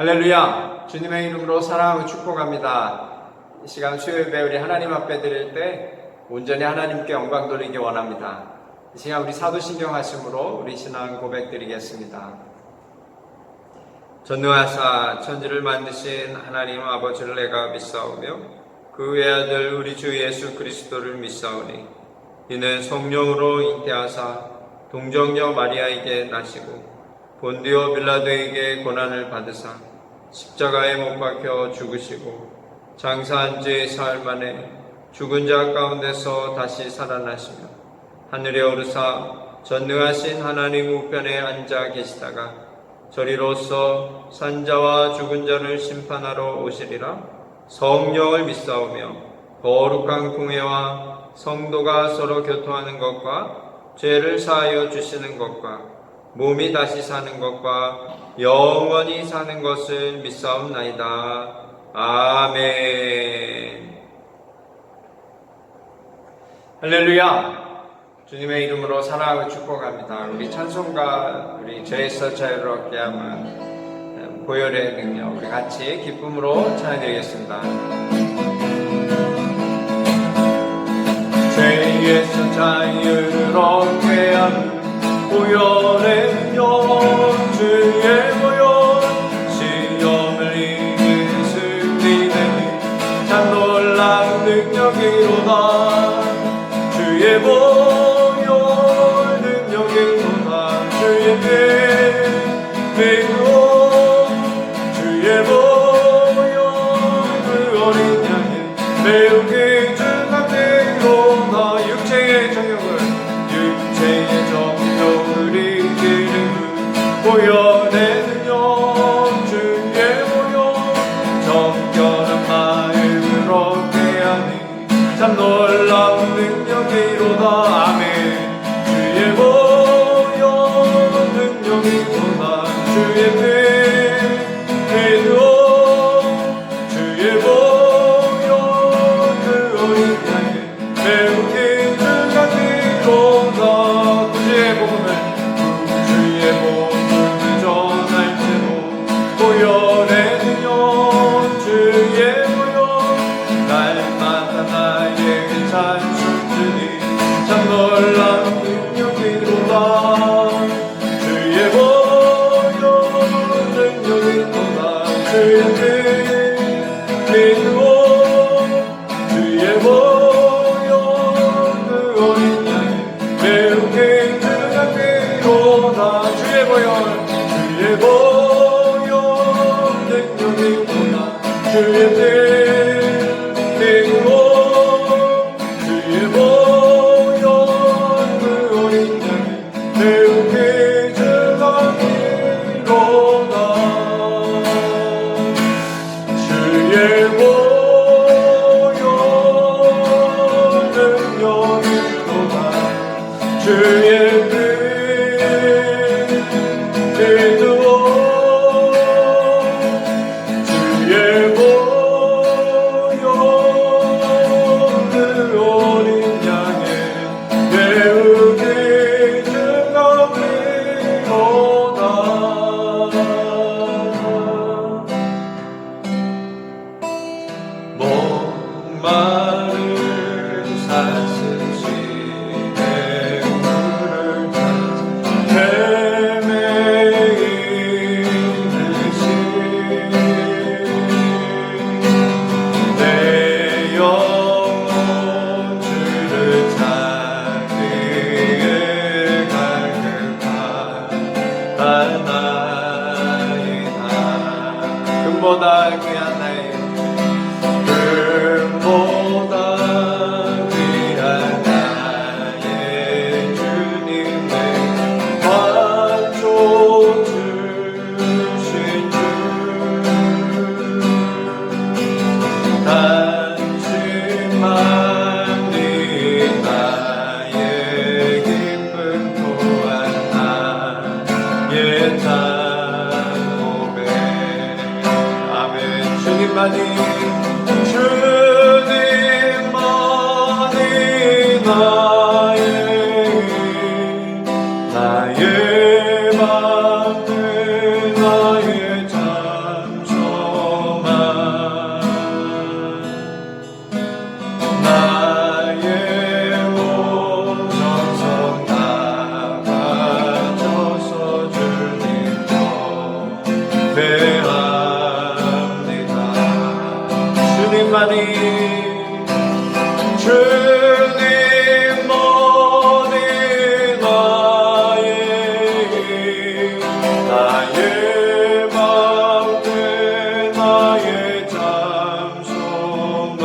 할렐루야! 주님의 이름으로 사랑하고 축복합니다. 이 시간 수요예배 우리 하나님 앞에 드릴 때 온전히 하나님께 영광 돌리기 원합니다. 이 시간 우리 사도신경 하심으로 우리 신앙 고백 드리겠습니다. 전능하사 천지를 만드신 하나님 아버지를 내가 믿사오며 그 외아들 우리 주 예수 그리스도를 믿사오니 이는 성령으로 잉태하사 동정녀 마리아에게 나시고 본디오 빌라도에게 고난을 받으사 십자가에 못 박혀 죽으시고 장사한 지 사흘 만에 죽은 자 가운데서 다시 살아나시며 하늘에 오르사 전능하신 하나님 우편에 앉아 계시다가 저리로서 산자와 죽은 자를 심판하러 오시리라. 성령을 믿사오며 거룩한 공회와 성도가 서로 교통하는 것과 죄를 사하여 주시는 것과 몸이 다시 사는 것과 영원히 사는 것을 믿사옵나이다. 아멘. 할렐루야. 주님의 이름으로 사랑하고 축복합니다. 우리 찬송가 우리 죄에서 자유를 얻게 함은 보혈의 능력 우리 같이 기쁨으로 찬양드리겠습니다. 죄에서 자유를 얻게 함은 보혈의 능력 주의 보혈 시험을 이긴 승리되니 참 놀라운 능력이로다. 주의 보혈 능력이로다. 주의 믿고 주의 보혈 그 어린 양의 매우 귀중한 능력이로다. 육체의 정욕을 이기는 보혈의 능력 주의 보혈 정결한 마음을 얻게 하니 참 놀라운 능력이로다. 아멘. 주의 보혈 능력이로다. 주의 믿고 주의 보혈 그 어린 양의 매우 귀중한 능력이로다. 구주의 복음을 보혈의 능력 주의 보혈 날마다 나에게 찬송주니 참 놀라운 능력이로다. 주의 보혈 능력이로다. 주의 믿고 주의 보혈 그 어린 양의 매우 귀중한 귀로다. 주의 보혈 주의 보혈 주의 믿고 주의 보혈 그 어린 양의 매우 귀중한 이로다. 주의 보혈 능력이로다. 주의 금보다 귀한 나의 주님의 만족 주신 주 당신만이 나의 기쁨 또한 나의 고백. 아멘. 주님만이 나의 맘 나의 참 대합니다. 주님만이 주님만이 나의 방패 나의 잠소만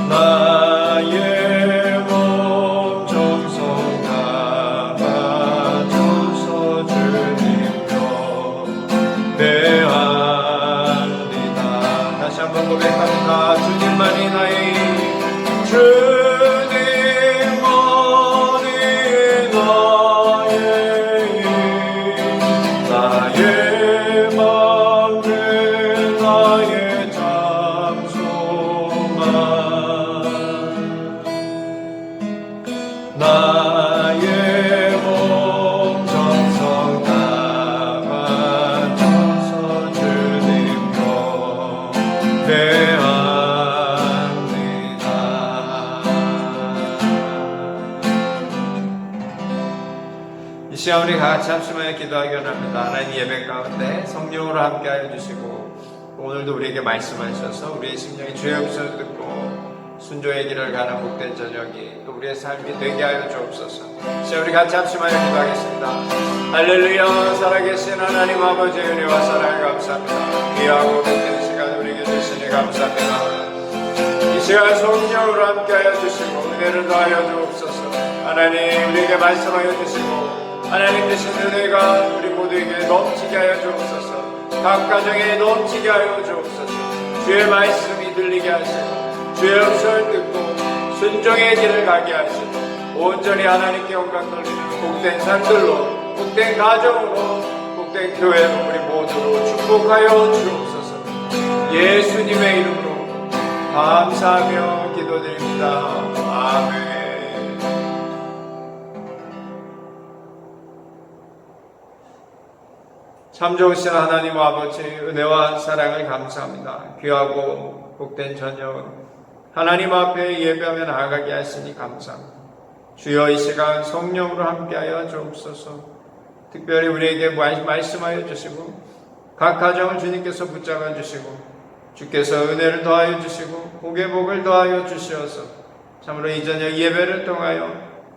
나의 몸 정성 담아줘서 주님께 대합니다. 다시 한번 고백합니다. 주님만이 나의 주님만이 나의 방패 나의 잠소만 나의 몸 정성 담아줘서 주님께 대합니다. 이 시간 우리 같이 합심하여 기도하기 원합니다. 하나님 예배 가운데 성령으로 함께하여 주시고 오늘도 우리에게 말씀하셔서 우리의 심령이 주의 음성을 듣고 순종의 길을 가는 복된 저녁이 또 우리의 삶이 되게 하여 주옵소서. 시간 우리 같이 합심하여 기도하겠습니다. 할렐루야. 살아계신 하나님 아버지의 은혜와 사랑을 감사합니다. 귀하고 복된 시간 우리에게 주시니 감사합니다. 이 시간 성령으로 함께하여 주시고 은혜를 더하여 주옵소서. 하나님 우리에게 말씀하여 주시고 하나님 주신 은혜가 우리 모두에게 넘치게 하여 주옵소서. 각 가정에 넘치게 하여 주옵소서. 주의 말씀이 들리게 하시고 주의 음성을 듣고 순종의 길을 가게 하시고 온전히 하나님께 영광 돌리는 복된 삶들로 복된 가정으로 복된 교회로 우리 모두로 축복하여 주옵소서. 예수님의 이름으로 감사하며 기도드립니다. 아멘. 참 좋으신 하나님 아버지 은혜와 사랑을 감사합니다. 귀하고 복된 저녁 하나님 앞에 예배하며 나아가게 하시니 감사합니다. 주여 이 시간 성령으로 함께하여 주옵소서. 특별히 우리에게 말씀하여 주시고 각 가정을 주님께서 붙잡아 주시고 주께서 은혜를 더하여 주시고 복의 복을 더하여 주시어서 참으로 이 저녁 예배를 통하여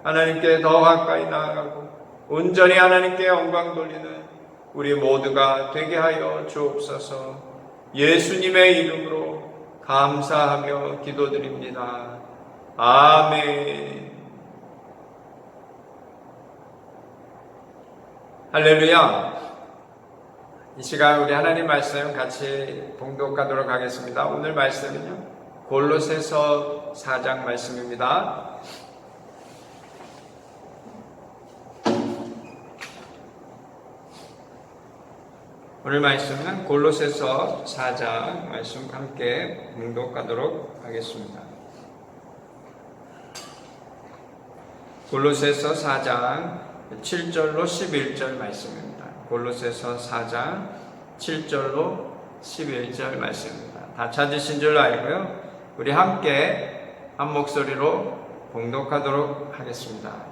하나님께 더 가까이 나아가고 온전히 하나님께 영광 돌리는 우리 모두가 되게 하여 주옵소서. 예수님의 이름으로 감사하며 기도드립니다. 아멘. 할렐루야. 이 시간 우리 하나님 말씀 같이 봉독하도록 하겠습니다. 오늘 말씀은요 골로새서 4장 말씀입니다. 오늘 말씀은 골로새서 4장 말씀 함께 봉독하도록 하겠습니다. 골로새서 4장 7절로 11절 말씀입니다. 골로새서 4장 7절로 11절 말씀입니다. 다 찾으신 줄 알고요. 우리 함께 한 목소리로 봉독하도록 하겠습니다.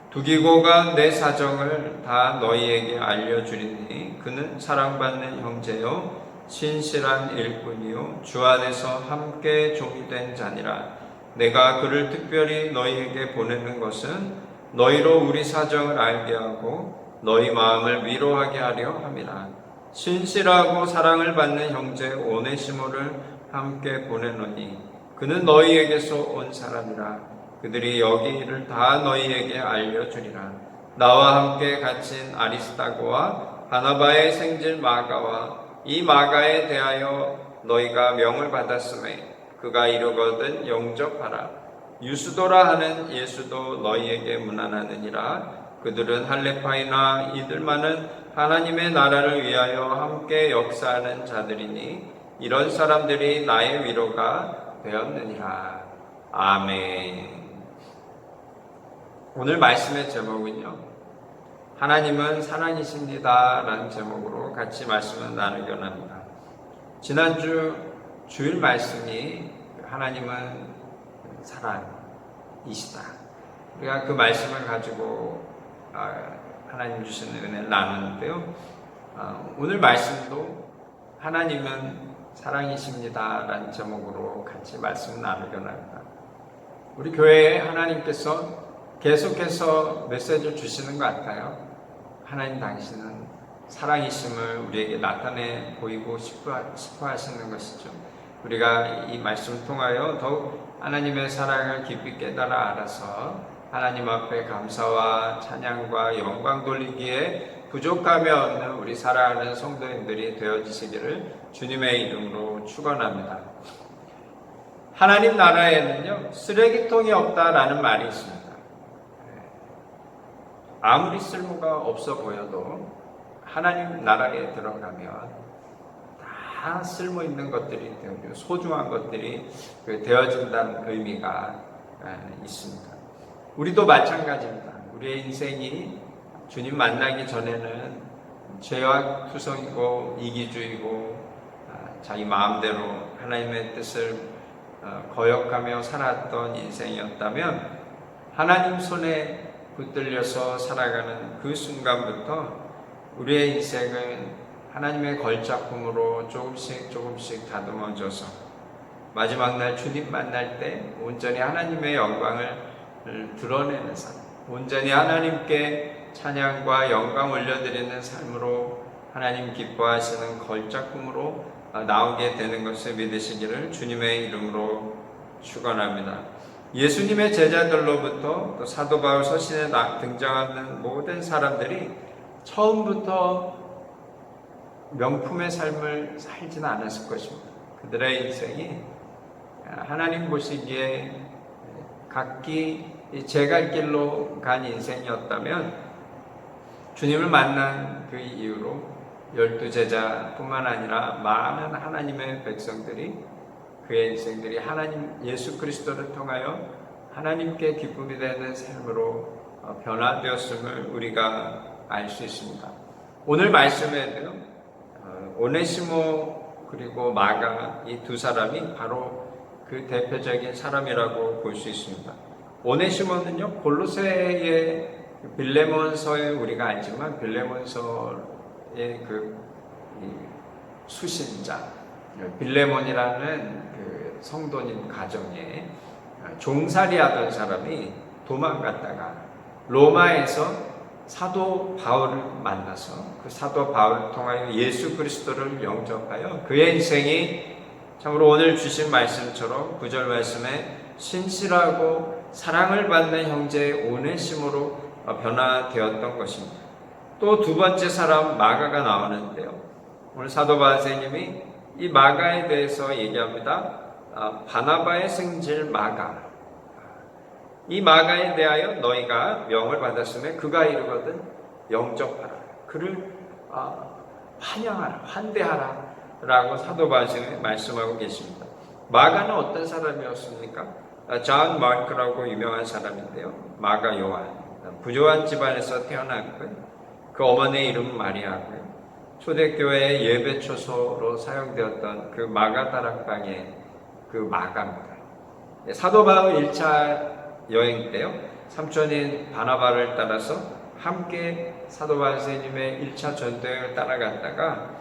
두기고 간 내 사정을 다 너희에게 알려주리니 그는 사랑받는 형제요 신실한 일꾼이요 주 안에서 함께 종이 된 자니라. 내가 그를 특별히 너희에게 보내는 것은 너희로 우리 사정을 알게 하고 너희 마음을 위로하게 하려 함이라. 신실하고 사랑을 받는 형제 오네시모를 함께 보내노니 그는 너희에게서 온 사람이라. 그들이 여기 일을 다 너희에게 알려주리라. 나와 함께 갇힌 아리스타고와 바나바의 생질 마가와 이 마가에 대하여 너희가 명을 받았음에 그가 이르거든 영접하라. 유스도라 하는 예수도 너희에게 문안하느니라. 그들은 할레파이나 이들만은 하나님의 나라를 위하여 함께 역사하는 자들이니 이런 사람들이 나의 위로가 되었느니라. 아멘. 오늘 말씀의 제목은요 하나님은 사랑이십니다 라는 제목으로 같이 말씀을 나누기 원합니다. 지난주 주일 말씀이 하나님은 사랑이시다. 우리가 그 말씀을 가지고 하나님 주시는 은혜를 나누는데요. 오늘 말씀도 하나님은 사랑이십니다 라는 제목으로 같이 말씀을 나누려고 합니다. 우리 교회에 하나님께서 계속해서 메시지를 주시는 것 같아요. 하나님 당신은 사랑이심을 우리에게 나타내 보이고 싶어 하시는 것이죠. 우리가 이 말씀을 통하여 더욱 하나님의 사랑을 깊이 깨달아 알아서 하나님 앞에 감사와 찬양과 영광 돌리기에 부족함이 없는 우리 사랑하는 성도님들이 되어지시기를 주님의 이름으로 축원합니다. 하나님 나라에는요, 쓰레기통이 없다라는 말이 있습니다. 아무리 쓸모가 없어 보여도 하나님 나라에 들어가면 다 쓸모 있는 것들이 되고 소중한 것들이 되어진다는 의미가 있습니다. 우리도 마찬가지입니다. 우리의 인생이 주님 만나기 전에는 죄악 투성이고 이기주의고 자기 마음대로 하나님의 뜻을 거역하며 살았던 인생이었다면 하나님 손에 붙들려서 살아가는 그 순간부터 우리의 인생은 하나님의 걸작품으로 조금씩 다듬어져서 마지막 날 주님 만날 때 온전히 하나님의 영광을 드러내는 삶, 온전히 하나님께 찬양과 영광 올려드리는 삶으로 하나님 기뻐하시는 걸작품으로 나오게 되는 것을 믿으시기를 주님의 이름으로 축원합니다. 예수님의 제자들로부터 또 사도 바울 서신에 등장하는 모든 사람들이 처음부터 명품의 삶을 살지는 않았을 것입니다. 그들의 인생이 하나님 보시기에 각기 제 갈 길로 간 인생이었다면 주님을 만난 그 이후로 12제자뿐만 아니라 많은 하나님의 백성들이 그의 인생들이 하나님 예수 그리스도를 통하여 하나님께 기쁨이 되는 삶으로 변화되었음을 우리가 알 수 있습니다. 오늘 말씀에도 오네시모 그리고 마가 이 두 사람이 바로 그 대표적인 사람이라고 볼 수 있습니다. 오네시모는요, 골로새의 빌레몬서에 우리가 알지만 빌레몬서의 그 수신자 빌레몬이라는 그 성도님 가정에 종살이 하던 사람이 도망갔다가 로마에서 사도 바울을 만나서 그 사도 바울을 통하여 예수 그리스도를 영접하여 그의 인생이 참으로 오늘 주신 말씀처럼 9절 말씀에 신실하고 사랑을 받는 형제 오네시모로 변화되었던 것입니다. 또 두 번째 사람 마가가 나오는데요. 오늘 사도 바울 선생님이 이 마가에 대해서 얘기합니다. 바나바의 승질 마가. 이 마가에 대하여 너희가 명을 받았으면 그가 이르거든 영접하라. 그를 환영하라, 환대하라 라고 사도 바울이 말씀하고 계십니다. 마가는 어떤 사람이었습니까? 존 마크라고 유명한 사람인데요. 마가 요한, 부조한 집안에서 태어났고요. 그 어머니의 이름은 마리아고요. 초대교회의 예배초소로 사용되었던 그 마가 다락방의 그 마가입니다. 사도 바울 1차 여행 때요, 삼촌인 바나바를 따라서 함께 사도 바울 선생님의 1차 전도여행을 따라갔다가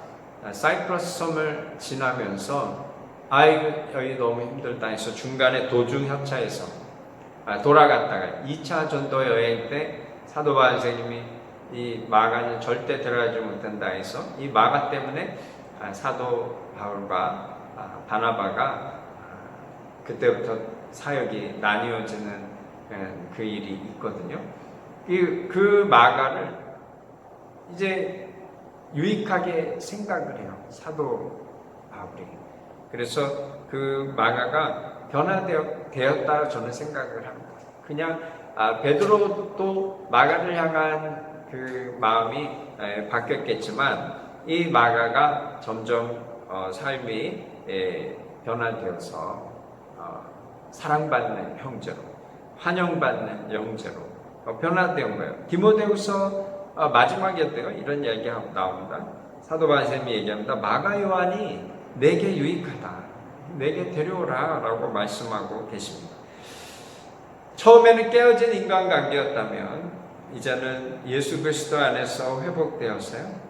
사이프러스 섬을 지나면서 아이고 여기 너무 힘들다 해서 중간에 도중 협차해서 돌아갔다가 2차 전도 여행 때 사도 바울 선생님이 이 마가는 절대 들어가지 못한다 해서 이 마가 때문에 사도 바울과 바나바가 그때부터 사역이 나뉘어지는 그 일이 있거든요. 그 마가를 이제 유익하게 생각을 해요, 사도 바울이. 그래서 그 마가가 변화되었다 저는 생각을 합니다. 그냥 베드로도 마가를 향한 그 마음이 바뀌었겠지만 이 마가가 점점 삶이 변화되어서 사랑받는 형제로, 환영받는 형제로 변화된 거예요. 디모데후서 마지막이었대요. 이런 얘기가 나옵니다. 사도 바울 선생님이 얘기합니다. 마가 요한이 내게 유익하다, 내게 데려오라 라고 말씀하고 계십니다. 처음에는 깨어진 인간관계였다면 이제는 예수 그리스도 안에서 회복되었어요.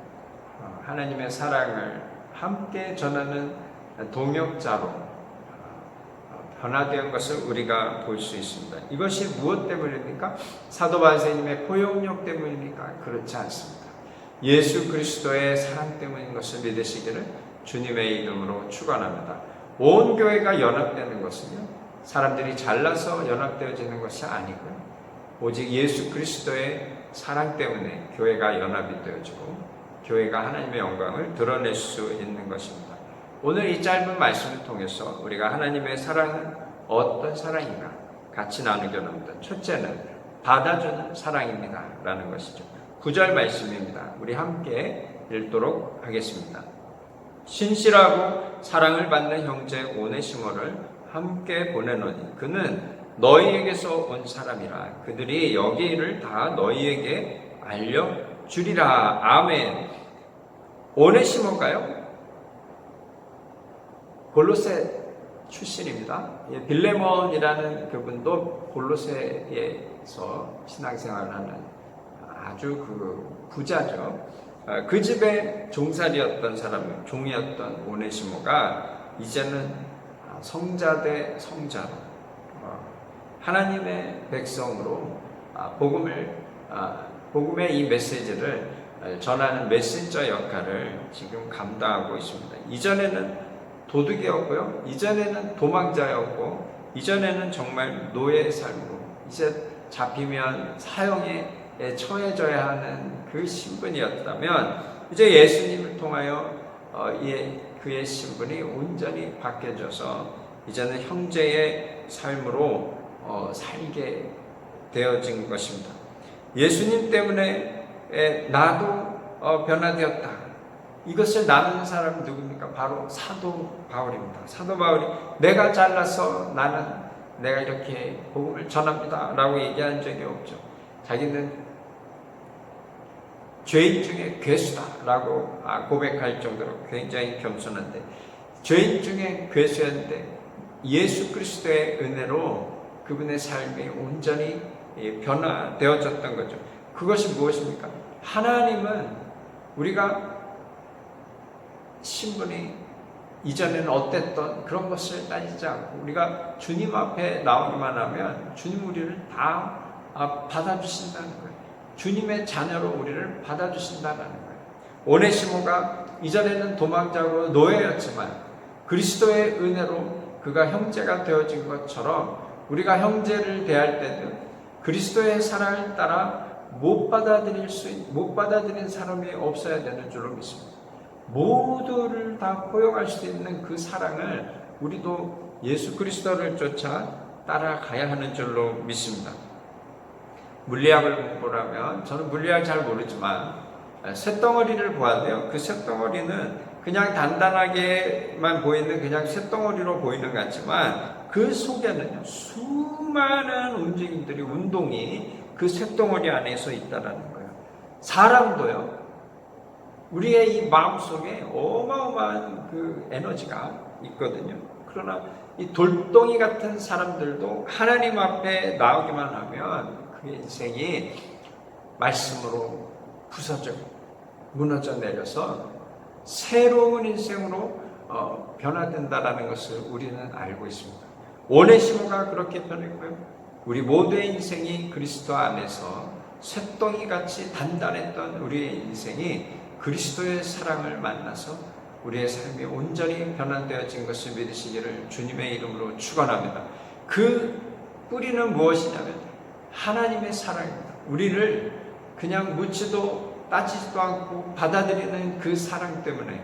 하나님의 사랑을 함께 전하는 동역자로 변화된 것을 우리가 볼 수 있습니다. 이것이 무엇 때문입니까? 사도 바울 선생님의 포용력 때문입니까? 그렇지 않습니다. 예수 그리스도의 사랑 때문인 것을 믿으시기를 주님의 이름으로 축원합니다. 온 교회가 연합되는 것은요, 사람들이 잘나서 연합되어지는 것이 아니고요, 오직 예수 그리스도의 사랑 때문에 교회가 연합이 되어지고 교회가 하나님의 영광을 드러낼 수 있는 것입니다. 오늘 이 짧은 말씀을 통해서 우리가 하나님의 사랑은 어떤 사랑인가 같이 나누게 합니다. 첫째는 받아주는 사랑입니다 라는 것이죠. 9절 말씀입니다. 우리 함께 읽도록 하겠습니다. 신실하고 사랑을 받는 형제 오네시모를 함께 보내노니 그는 너희에게서 온 사람이라. 그들이 여기 일을 다 너희에게 알려주리라. 아멘. 오네시모가요, 골로새 출신입니다. 빌레몬이라는 그분도 골로새에서 신앙생활을 하는 아주 그 부자죠. 그 집에 종살이였던 사람, 종이었던 오네시모가 이제는 성자 대 성자로 하나님의 백성으로 복음의 이 메시지를 전하는 메신저 역할을 지금 감당하고 있습니다. 이전에는 도둑이었고요, 이전에는 도망자였고, 이전에는 정말 노예의 삶으로, 이제 잡히면 사형에 처해져야 하는 그 신분이었다면, 이제 예수님을 통하여 그의 신분이 온전히 바뀌어져서 이제는 형제의 삶으로 살게 되어진 것입니다. 예수님 때문에 나도 변화되었다. 이것을 나누는 사람은 누굽니까? 바로 사도 바울입니다. 사도 바울이 내가 잘나서 내가 이렇게 복음을 전합니다 라고 얘기한 적이 없죠. 자기는 죄인 중에 괴수다 라고 고백할 정도로 굉장히 겸손한데, 죄인 중에 괴수였는데 예수 그리스도의 은혜로 그분의 삶이 온전히 변화되어졌던 거죠. 그것이 무엇입니까? 하나님은 우리가 신분이 이전에는 어땠던 그런 것을 따지지 않고 우리가 주님 앞에 나오기만 하면 주님 우리를 다 받아주신다는 거예요. 주님의 자녀로 우리를 받아주신다는 거예요. 오네시모가 이전에는 도망자로 노예였지만 그리스도의 은혜로 그가 형제가 되어진 것처럼 우리가 형제를 대할 때는 그리스도의 사랑을 따라 못 받아들인 사람이 없어야 되는 줄로 믿습니다. 모두를 다 포용할 수 있는 그 사랑을 우리도 예수 그리스도를 쫓아 따라가야 하는 줄로 믿습니다. 물리학을 공부를 하면, 저는 물리학 잘 모르지만 쇳덩어리를 보아도요, 그 쇳덩어리는 그냥 단단하게만 보이는 그냥 쇳덩어리로 보이는 것 같지만 그 속에는 수많은 움직임들이, 운동이 그 쇳덩어리 안에서 있다라는 거예요. 사람도요, 우리의 이 마음속에 어마어마한 그 에너지가 있거든요. 그러나 이 돌덩이 같은 사람들도 하나님 앞에 나오기만 하면 그의 인생이 말씀으로 부서져 무너져 내려서 새로운 인생으로 변화된다라는 것을 우리는 알고 있습니다. 오네시모가 그렇게 변했고요, 우리 모두의 인생이 그리스도 안에서 쇳덩이같이 단단했던 우리의 인생이 그리스도의 사랑을 만나서 우리의 삶이 온전히 변화되어진 것을 믿으시기를 주님의 이름으로 축원합니다. 그 뿌리는 무엇이냐면 하나님의 사랑입니다. 우리를 그냥 묻지도 따지지도 않고 받아들이는 그 사랑 때문에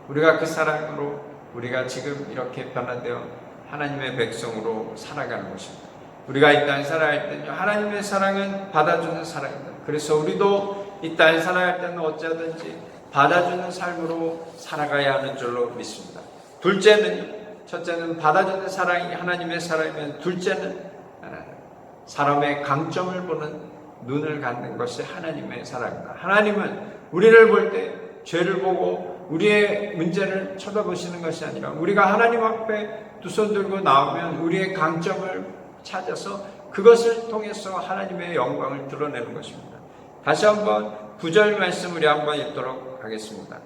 우리가 그 사랑으로 우리가 지금 이렇게 변화되어 하나님의 백성으로 살아가는 것입니다. 우리가 이 땅에 살아갈 때는 하나님의 사랑은 받아주는 사랑입니다. 그래서 우리도 이 땅에 살아갈 때는 어찌하든지 받아주는 삶으로 살아가야 하는 줄로 믿습니다. 첫째는 받아주는 사랑이 하나님의 사랑이면, 둘째는 사람의 강점을 보는 눈을 갖는 것이 하나님의 사랑입니다. 하나님은 우리를 볼 때 죄를 보고 우리의 문제를 쳐다보시는 것이 아니라 우리가 하나님 앞에 두 손 들고 나오면 우리의 강점을 찾아서 그것을 통해서 하나님의 영광을 드러내는 것입니다. 다시 한번 9절 말씀 우리 한번 읽도록 하겠습니다.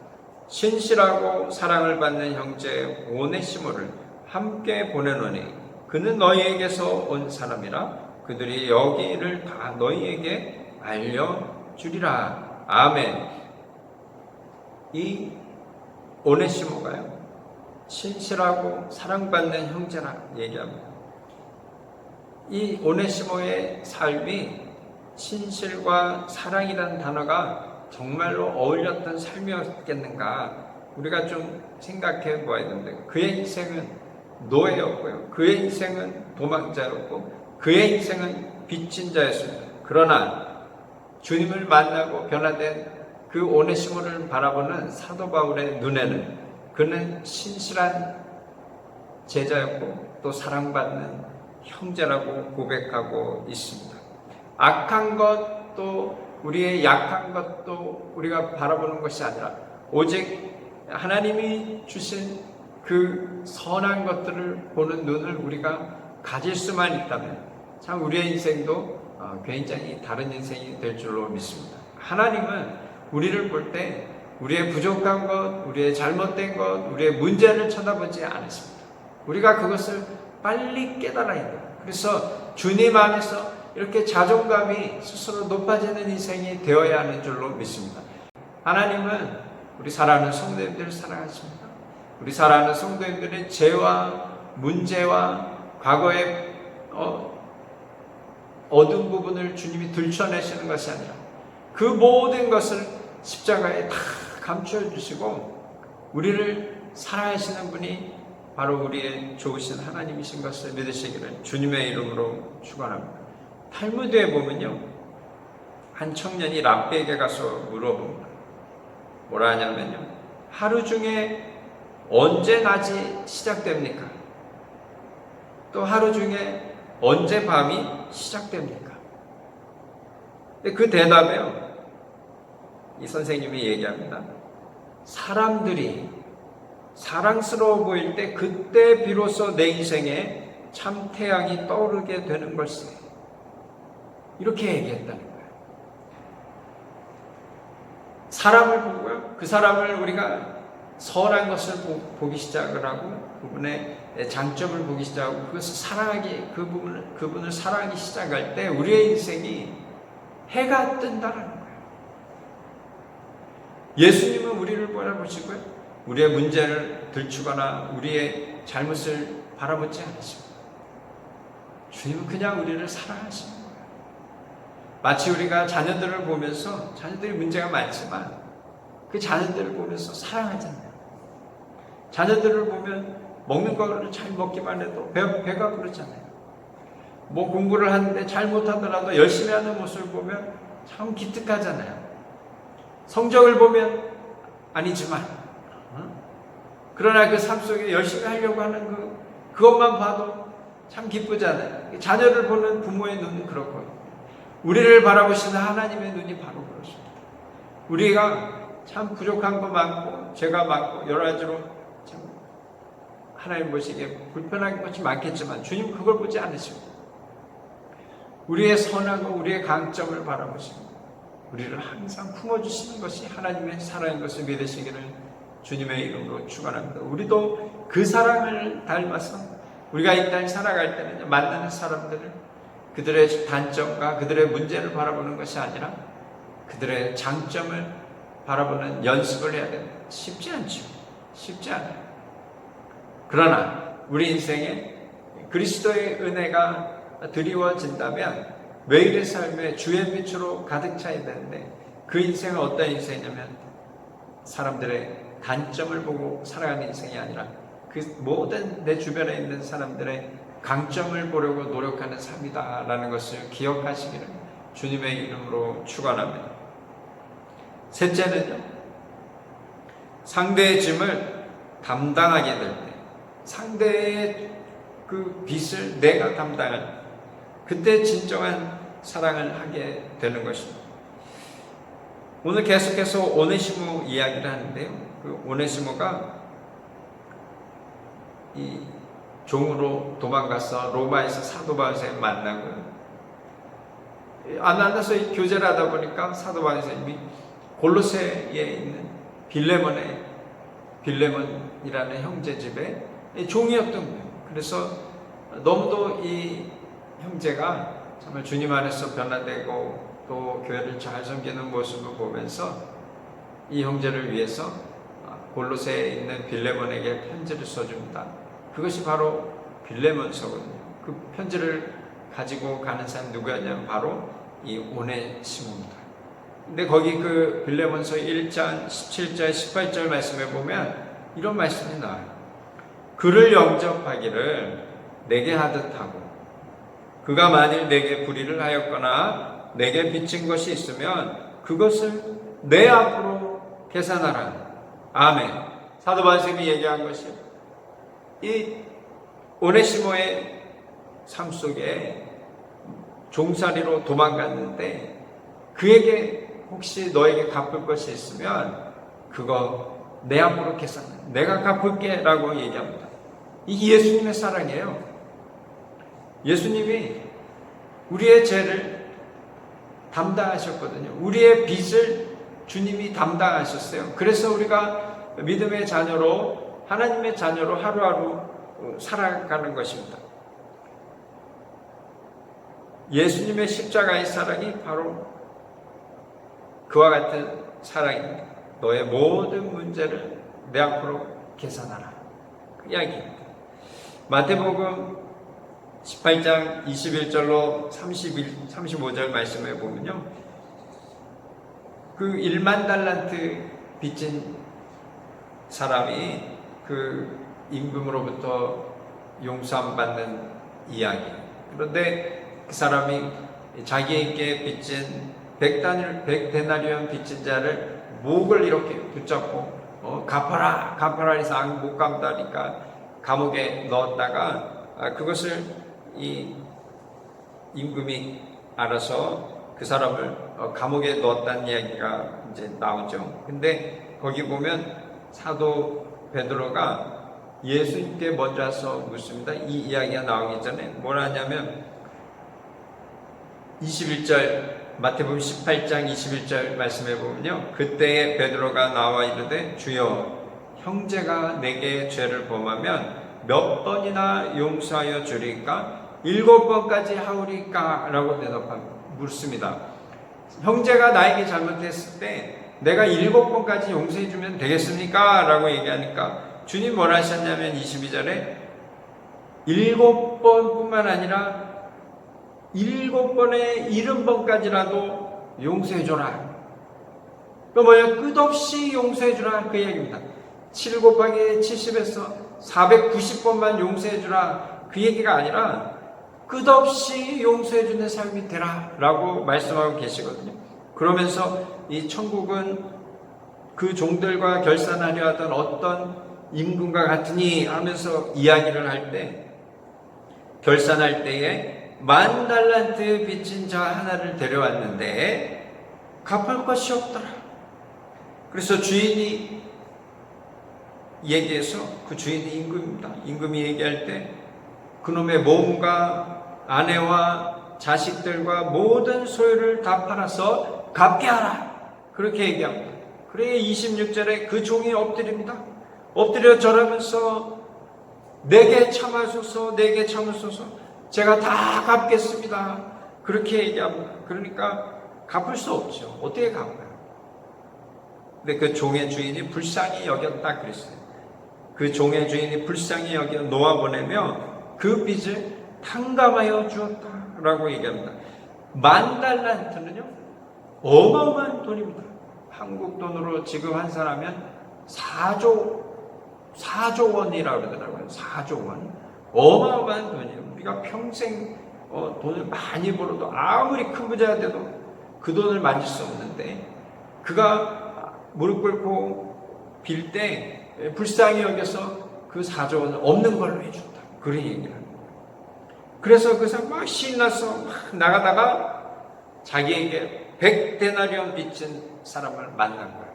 신실하고 사랑을 받는 형제 오네시모를 함께 보내노니 그는 너희에게서 온 사람이라 그들이 여기를 다 너희에게 알려주리라. 아멘. 이 오네시모가요, 신실하고 사랑받는 형제라 얘기합니다. 이 오네시모의 삶이 신실과 사랑이라는 단어가 정말로 어울렸던 삶이었겠는가, 우리가 좀 생각해 보아야 되는데, 그의 인생은 노예였고요, 그의 인생은 도망자였고, 그의 인생은 빚진 자였습니다. 그러나 주님을 만나고 변화된 그 오네시모를 바라보는 사도 바울의 눈에는 그는 신실한 제자였고 또 사랑받는 형제라고 고백하고 있습니다. 악한 것도 우리의 약한 것도 우리가 바라보는 것이 아니라 오직 하나님이 주신 그 선한 것들을 보는 눈을 우리가 가질 수만 있다면 참 우리의 인생도 굉장히 다른 인생이 될 줄로 믿습니다. 하나님은 우리를 볼 때 우리의 부족한 것, 우리의 잘못된 것, 우리의 문제를 쳐다보지 않습니다. 우리가 그것을 빨리 깨달아야 돼요. 그래서 주님 안에서 이렇게 자존감이 스스로 높아지는 인생이 되어야 하는 줄로 믿습니다. 하나님은 우리 사랑하는 성도님들을 사랑하십니다. 우리 사랑하는 성도님들의 죄와 문제와 과거의 어두운 부분을 주님이 들춰내시는 것이 아니라 그 모든 것을 십자가에 다 감추어 주시고 우리를 사랑하시는 분이 바로 우리의 좋으신 하나님이신 것을 믿으시기를 주님의 이름으로 축원합니다. 탈무드에 보면요, 한 청년이 랍비에게 가서 물어봅니다. 뭐라 하냐면요, 하루 중에 언제 낮이 시작됩니까? 또 하루 중에 언제 밤이 시작됩니까? 그 대답에요, 이 선생님이 얘기합니다. 사람들이 사랑스러워 보일 때 그때 비로소 내 인생에 참 태양이 떠오르게 되는 걸세. 이렇게 얘기했다는 거예요. 사람을 보고요, 그 사람을 우리가 선한 것을 보기 시작을 하고 그분의 장점을 보기 시작하고 그것을 사랑하기, 그분을 사랑하기 시작할 때 우리의 인생이 해가 뜬다는 거예요. 예수님은 우리를 바라보시고요, 우리의 문제를 들추거나 우리의 잘못을 바라보지 않으십니다. 주님은 그냥 우리를 사랑하시는 거예요. 마치 우리가 자녀들을 보면서, 자녀들이 문제가 많지만 그 자녀들을 보면서 사랑하잖아요. 자녀들을 보면 먹는 거를 잘 먹기만 해도 배가 부르잖아요. 뭐 공부를 하는데 잘 못하더라도 열심히 하는 모습을 보면 참 기특하잖아요. 성적을 보면 아니지만, 그러나 그 삶 속에 열심히 하려고 하는 그것만 봐도 참 기쁘잖아요. 자녀를 보는 부모의 눈은 그렇고요, 우리를 바라보시는 하나님의 눈이 바로 그렇습니다. 우리가 참 부족한 거 많고 죄가 많고 여러 가지로 참 하나님 보시기에 불편한 것이 많겠지만 주님 그걸 보지 않으시고 우리의 선하고 우리의 강점을 바라보시고 우리를 항상 품어주시는 것이 하나님의 사랑인 것을 믿으시기를 주님의 이름으로 축원합니다. 우리도 그 사랑을 닮아서 우리가 이 땅 살아갈 때는 만나는 사람들을 그들의 단점과 그들의 문제를 바라보는 것이 아니라 그들의 장점을 바라보는 연습을 해야 됩니다. 쉽지 않죠. 쉽지 않아요. 그러나 우리 인생에 그리스도의 은혜가 드리워진다면 매일의 삶에 주의 빛으로 가득 차야 되는데 그 인생은 어떤 인생이냐면 사람들의 단점을 보고 살아가는 인생이 아니라 그 모든 내 주변에 있는 사람들의 강점을 보려고 노력하는 삶이다라는 것을 기억하시기를 주님의 이름으로 축원합니다. 셋째는요, 상대의 짐을 담당하게 될 때, 상대의 그 빚을 내가 담당할 그때 진정한 사랑을 하게 되는 것입니다. 오늘 계속해서 오네시모 이야기를 하는데요, 그 오네시모가 이 종으로 도망가서 로마에서 사도 바울을 만나고요, 안 만나서 교제를 하다 보니까 사도 바울 선생님이 골로새에 있는 빌레몬이라는 형제 집에 종이었던 거예요. 그래서 너무도 이 형제가 정말 주님 안에서 변화되고 또 교회를 잘 섬기는 모습을 보면서 이 형제를 위해서 골로새에 있는 빌레몬에게 편지를 써줍니다. 그것이 바로 빌레몬서거든요. 그 편지를 가지고 가는 사람이 누구였냐면 바로 이 오네시모입니다. 근데 거기 그 빌레몬서 1장 17절 18절 말씀에 보면 이런 말씀이 나와요. 그를 영접하기를 내게 하듯 하고 그가 만일 내게 불의를 하였거나 내게 빚진 것이 있으면 그것을 내 앞으로 계산하라. 아멘. 사도 바울 선생님이 얘기한 것이 이 오네시모의 삶 속에 종살이로 도망갔는데 그에게 혹시 너에게 갚을 것이 있으면 그거 내 앞으로 계산해. 내가 갚을게 라고 얘기합니다. 이게 예수님의 사랑이에요. 예수님이 우리의 죄를 담당하셨거든요. 우리의 빚을 주님이 담당하셨어요. 그래서 우리가 믿음의 자녀로 하나님의 자녀로 하루하루 살아가는 것입니다. 예수님의 십자가의 사랑이 바로 그와 같은 사랑입니다. 너의 모든 문제를 내 앞으로 계산하라. 그 이야기입니다. 마태복음 18장 21절로 35절 말씀에 보면요. 그 1만 달란트 빚진 사람이 그 임금으로부터 용서함 받는 이야기. 그런데 그 사람이 자기에게 빚진 100데나리온 빚진 자를 목을 이렇게 붙잡고 갚아라 해서 못 갚다니까 감옥에 넣었다가 그것을 이 임금이 알아서 그 사람을 감옥에 넣었다는 이야기가 이제 나오죠. 근데 거기 보면 사도 베드로가 예수님께 먼저 와서 묻습니다. 이 이야기가 나오기 전에 뭐라 하냐면 21절 마태복음 18장 21절 말씀해 보면요. 그때에 베드로가 나와 이르되 주여 형제가 내게 죄를 범하면 몇 번이나 용서하여 주리까? 7번까지 하오리까? 라고 묻습니다. 형제가 나에게 잘못했을 때 내가 7번까지 용서해 주면 되겠습니까? 라고 얘기하니까 주님 뭐라 하셨냐면 22절에 7번뿐만 아니라 7번에 70번까지라도 용서해줘라. 그 뭐야? 끝없이 용서해주라. 그 얘기입니다. 7 곱하기 70에서 490번만 용서해주라. 그 얘기가 아니라 끝없이 용서해주는 삶이 되라. 라고 말씀하고 계시거든요. 그러면서 이 천국은 그 종들과 결산하려 하던 어떤 임금과 같으니 하면서 이야기를 할 때 결산할 때에 10,000달란트 빚진 자 하나를 데려왔는데 갚을 것이 없더라. 그래서 주인이 얘기해서 그 주인이 임금입니다. 임금이 얘기할 때 그놈의 몸과 아내와 자식들과 모든 소유를 다 팔아서 갚게 하라. 그렇게 얘기합니다. 그래 26절에 그 종이 엎드립니다. 엎드려 절하면서 내게 참으소서 내게 참으소서 제가 다 갚겠습니다. 그렇게 얘기합니다. 그러니까 갚을 수 없죠. 어떻게 갚아요? 근데 그 종의 주인이 불쌍히 여겼다 그랬어요. 그 종의 주인이 불쌍히 여겨 놓아보내며 그 빚을 탕감하여 주었다라고 얘기합니다. 10,000달란트는요 어마어마한 돈입니다. 한국 돈으로 지금 환산하면 4조 원이라고 그러더라고요. 4조 원. 어마어마한 돈이에요. 우리가 평생 돈을 많이 벌어도 아무리 큰 부자가 돼도 그 돈을 만질 수 없는데 그가 무릎 꿇고 빌 때 불쌍히 여겨서 그 4조 원을 없는 걸로 해준다. 그런 얘기를 합니다. 그래서 그 사람 막 신나서 막 나가다가 자기에게 100데나리온 빚진 사람을 만난 거예요.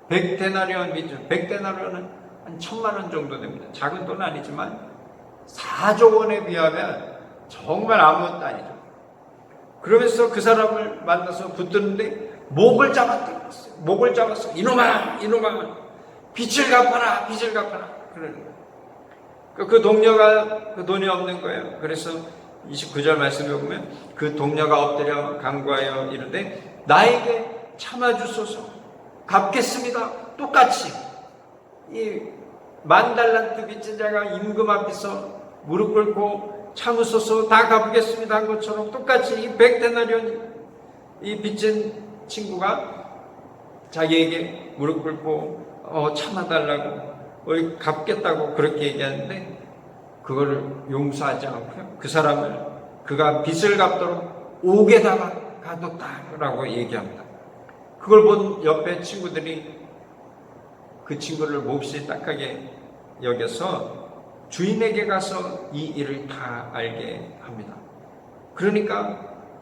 100데나리온 빚진 100데나리온은 한 1,000만 원 정도 됩니다. 작은 돈은 아니지만 4조 원에 비하면 정말 아무것도 아니죠. 그러면서 그 사람을 만나서 붙드는데 목을 잡았다고 했어요. 목을 잡았어. 이놈아, 이놈아, 빚을 갚아라, 빚을 갚아라. 그러는 거예요. 그 동료가 그 돈이 없는 거예요. 그래서 29절 말씀에 보면 그 동료가 엎드려 간구하여 이르되 나에게 참아주소서, 갚겠습니다. 똑같이 이 10,000달란트 빚진 자가 임금 앞에서 무릎 꿇고 참으소서 다 갚겠습니다 한 것처럼 똑같이 이 100데나리온 이 빚진 친구가 자기에게 무릎 꿇고 참아달라고 갚겠다고 그렇게 얘기하는데 그거를 용서하지 않고요. 그 사람을 그가 빚을 갚도록 옥에다가 가뒀다라고 얘기합니다. 그걸 본 옆에 친구들이 그 친구를 몹시 딱하게 여겨서 주인에게 가서 이 일을 다 알게 합니다. 그러니까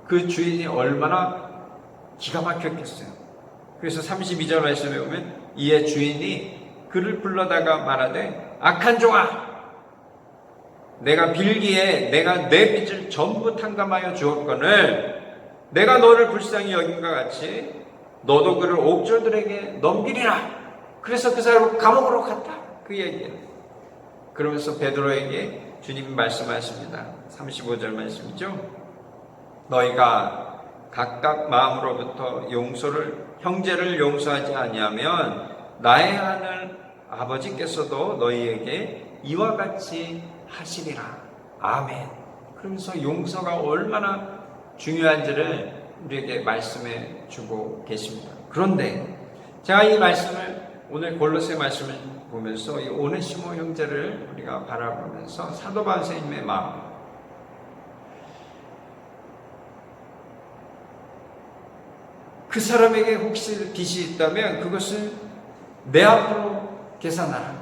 그 주인이 얼마나 기가 막혔겠어요. 그래서 32절 말씀에 보면 이에 주인이 그를 불러다가 말하되 악한 종아, 내가 빌기에 내가 내 빚을 전부 탕감하여 주었거늘 내가 너를 불쌍히 여긴과 같이 너도 그를 옥졸들에게 넘기리라. 그래서 그 사람을 감옥으로 갔다. 그 얘기예요. 그러면서 베드로에게 주님이 말씀하십니다. 35절 말씀이죠. 너희가 각각 마음으로부터 형제를 용서하지 아니하면 나의 하늘 아버지께서도 너희에게 이와 같이 하시리라. 아멘. 그러면서 용서가 얼마나 중요한지를 우리에게 말씀해 주고 계십니다. 그런데 제가 이 말씀을 오늘 골로새 말씀을 보면서 이 오네시모 형제를 우리가 바라보면서 사도 바울 선생님의 마음, 그 사람에게 혹시 빚이 있다면 그것을 내 앞으로 계산하라.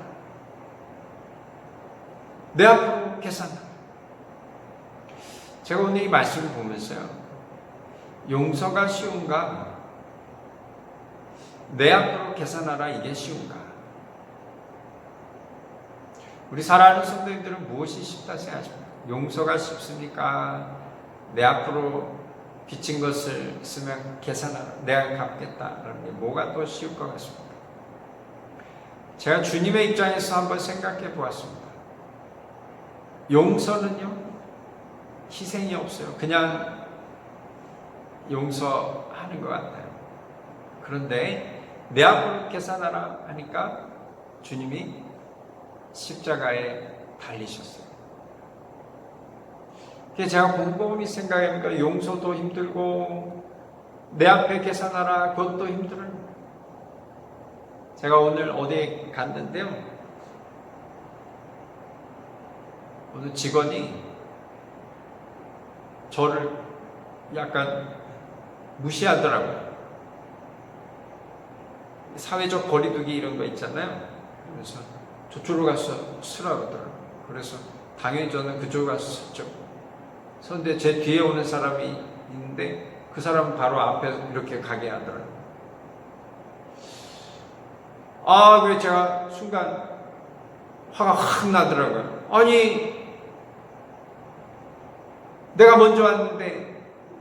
내 앞으로 계산하라. 제가 오늘 이 말씀을 보면서요, 용서가 쉬운가? 내 앞으로 계산하라, 이게 쉬운가? 우리 사랑하는 성도님들은 무엇이 쉽다 생각하십니까? 용서가 쉽습니까? 내 앞으로 빚진 것을 있으면 계산하라, 내가 갚겠다라는 게 뭐가 더 쉬울 것 같습니다. 제가 주님의 입장에서 한번 생각해 보았습니다. 용서는요, 희생이 없어요. 그냥 용서하는 것 같아요. 그런데 내 앞으로 계산하라 하니까 주님이 십자가에 달리셨어요. 그래서 제가 곰곰이 생각해보니까 용서도 힘들고 내 앞에 계산하라 그것도 힘들어요. 제가 오늘 어디에 갔는데요, 어느 직원이 저를 약간 무시하더라고요. 사회적 거리두기 이런 거 있잖아요. 그래서 저쪽으로 가서 쓰라고 하더라고요. 그래서 당연히 저는 그쪽으로 가서 섰죠. 그런데 제 뒤에 오는 사람이 있는데 그 사람은 바로 앞에 이렇게 가게 하더라고요. 그래서 제가 순간 화가 확 나더라고요. 아니, 내가 먼저 왔는데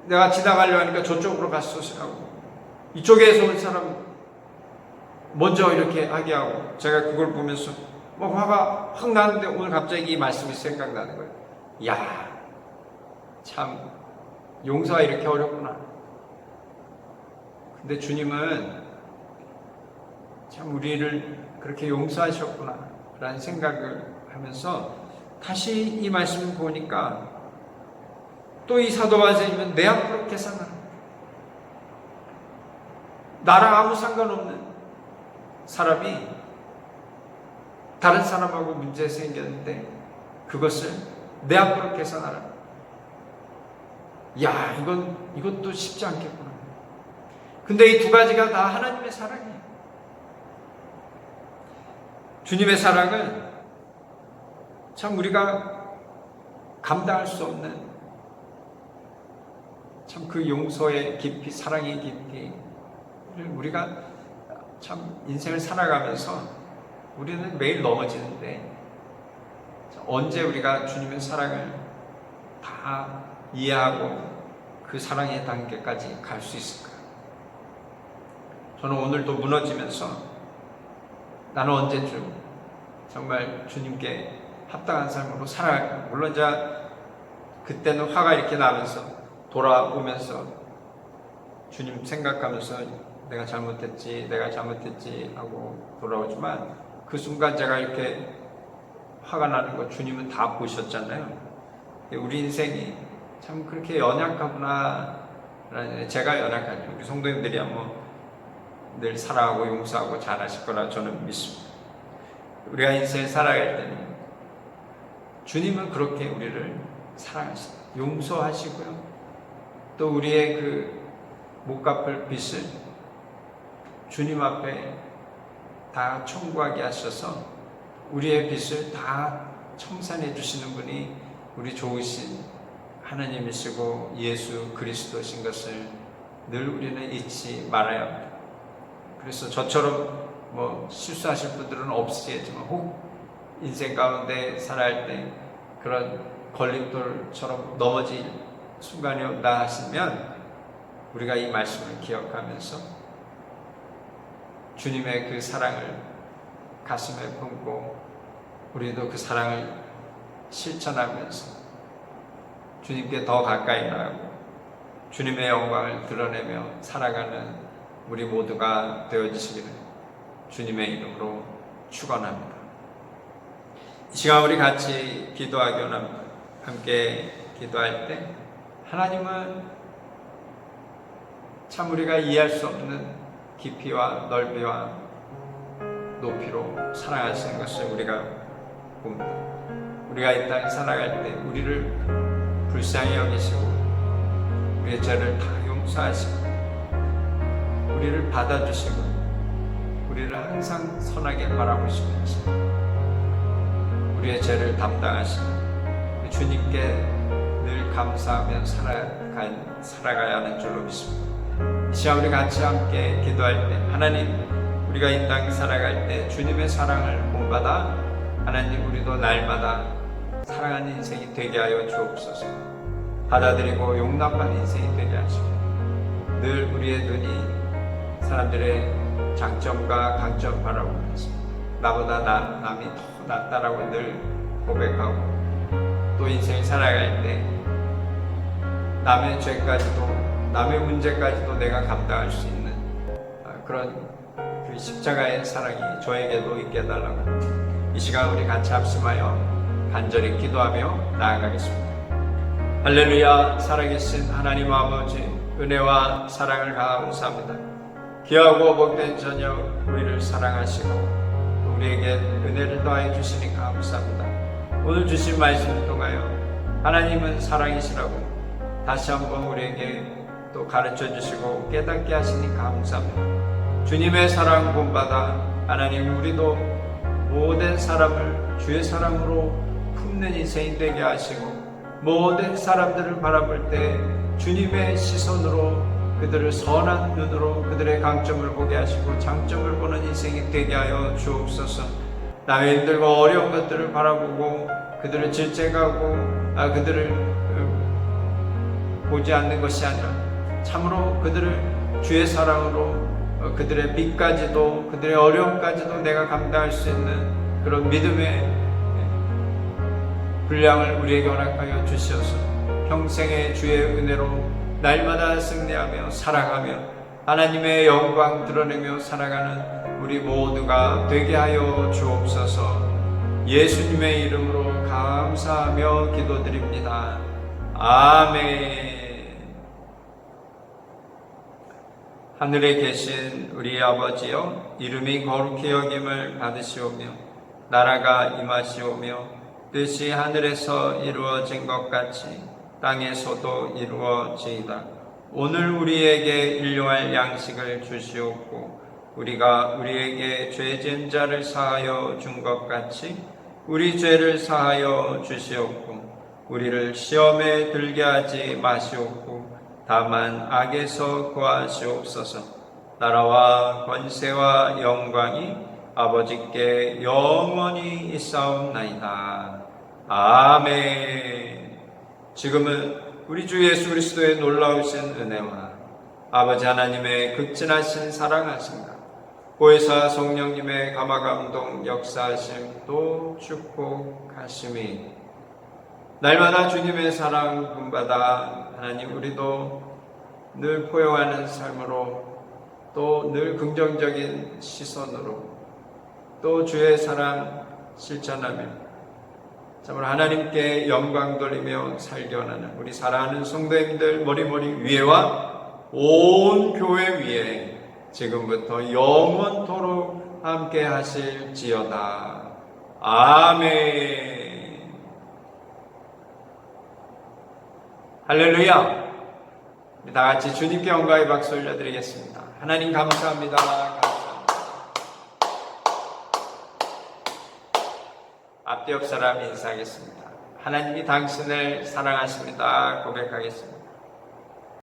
내가 지나가려고 하니까 저쪽으로 가서 서시라고. 이쪽에서 온 사람 먼저 이렇게 하게 하고, 제가 그걸 보면서 화가 확 나는데 오늘 갑자기 이 말씀이 생각나는 거예요. 야, 참 용서가 이렇게 어렵구나. 근데 주님은 참 우리를 그렇게 용서하셨구나 라는 생각을 하면서 다시 이 말씀을 보니까 또 이 사도 바울 선생님은 내 앞으로 계산하라. 나랑 아무 상관없는 사람이 다른 사람하고 문제 생겼는데 그것을 내 앞으로 계산하라. 야, 이것도 쉽지 않겠구나. 근데 이 두 가지가 다 하나님의 사랑이에요. 주님의 사랑은 참 우리가 감당할 수 없는 참 그 용서의 깊이, 사랑의 깊이, 우리가 참 인생을 살아가면서 우리는 매일 넘어지는데 언제 우리가 주님의 사랑을 다 이해하고 그 사랑의 단계까지 갈 수 있을까? 저는 오늘도 무너지면서 나는 언제쯤 정말 주님께 합당한 삶으로 살아갈까? 물론 그때는 화가 이렇게 나면서 돌아오면서 주님 생각하면서 내가 잘못했지 하고 돌아오지만 그 순간 제가 이렇게 화가 나는 거 주님은 다 보셨잖아요. 우리 인생이 참 그렇게 연약하구나. 제가 연약하죠. 우리 성도님들이야 늘 사랑하고 용서하고 잘하실 거라 저는 믿습니다. 우리가 인생을 살아갈 때는 주님은 그렇게 우리를 사랑하시고 용서하시고요. 또 우리의 그 못 갚을 빚을 주님 앞에 다 청구하게 하셔서 우리의 빚을 다 청산해 주시는 분이 우리 좋으신 하나님이시고 예수 그리스도신 것을 늘 우리는 잊지 말아야 합니다. 그래서 저처럼 실수하실 분들은 없으시겠지만 혹 인생 가운데 살아갈 때 그런 걸림돌처럼 넘어질 순간이 온다 하시면 우리가 이 말씀을 기억하면서 주님의 그 사랑을 가슴에 품고 우리도 그 사랑을 실천하면서 주님께 더 가까이 나가고 주님의 영광을 드러내며 살아가는 우리 모두가 되어지시기를 주님의 이름으로 축원합니다. 이 시간 우리 같이 기도하기 원합니다. 함께 기도할 때 하나님은 참 우리가 이해할 수 없는 깊이와 넓이와 높이로 사랑하시는 것을 우리가 봅니다. 우리가 이 땅에 살아갈 때 우리를 불쌍히 여기시고 우리의 죄를 다 용서하시고 우리를 받아주시고 우리를 항상 선하게 바라보시면서 우리의 죄를 담당하시는 주님께 늘 감사하며 살아가야 하는 줄로 믿습니다. 이 시간 우리 같이 함께 기도할 때 하나님 우리가 이 땅에 살아갈 때 주님의 사랑을 본받아 하나님 우리도 날마다 사랑하는 인생이 되게 하여 주옵소서. 받아들이고 용납하는 인생이 되게 하시고 늘 우리의 눈이 사람들의 장점과 강점 바라보면서 나보다 남이 더 낫다라고 늘 고백하고 또 인생을 살아갈 때 남의 죄까지도 남의 문제까지도 내가 감당할 수 있는 그런 그 십자가의 사랑이 저에게도 있게 해달라고 이 시간 우리 같이 합심하여 간절히 기도하며 나아가겠습니다. 할렐루야. 살아계신 하나님 아버지 은혜와 사랑을 감사합니다. 귀하고 복된 저녁 우리를 사랑하시고 또 우리에게 은혜를 더해 주시니 감사합니다. 오늘 주신 말씀을 통하여 하나님은 사랑이시라고 다시 한번 우리에게 또 가르쳐 주시고 깨닫게 하시니 감사합니다. 주님의 사랑 본받아 하나님 우리도 모든 사람을 주의 사랑으로 품는 인생이 되게 하시고 모든 사람들을 바라볼 때 주님의 시선으로 그들을 선한 눈으로 그들의 강점을 보게 하시고 장점을 보는 인생이 되게 하여 주옵소서. 남의 힘들고 어려운 것들을 바라보고 그들을 질책하고 그들을 보지 않는 것이 아니라 참으로 그들을 주의 사랑으로 그들의 빚까지도 그들의 어려움까지도 내가 감당할 수 있는 그런 믿음의 분량을 우리에게 허락하여 주시어서 평생의 주의 은혜로 날마다 승리하며 사랑하며 하나님의 영광 드러내며 살아가는 우리 모두가 되게 하여 주옵소서. 예수님의 이름으로 감사하며 기도드립니다. 아멘. 하늘에 계신 우리 아버지여 이름이 거룩히 여김을 받으시오며 나라가 임하시오며 뜻이 하늘에서 이루어진 것 같이 땅에서도 이루어지이다. 오늘 우리에게 일용할 양식을 주시옵고 우리가 우리에게 죄진 자를 사하여 준 것 같이 우리 죄를 사하여 주시옵고 우리를 시험에 들게 하지 마시옵고 다만 악에서 구하시옵소서. 나라와 권세와 영광이 아버지께 영원히 있사옵나이다. 아멘. 지금은 우리 주 예수 그리스도의 놀라우신 은혜와 아버지 하나님의 극진하신 사랑하심과 보혜사 성령님의 감화감동 역사하심도 축복하심이 날마다 주님의 사랑 분받아 하나님 우리도 늘 포용하는 삶으로 또 늘 긍정적인 시선으로 또 주의 사랑 실천하며 참으로 하나님께 영광 돌리며 살게 원하는 우리 사랑하는 성도님들 머리머리 위에와 온 교회 위에 지금부터 영원토록 함께 하실지어다. 아멘. 할렐루야. 우리 다 같이 주님께 영광의 박수 올려드리겠습니다. 하나님 감사합니다. 감사합니다. 앞뒤 옆 사람 인사하겠습니다. 하나님이 당신을 사랑하십니다. 고백하겠습니다.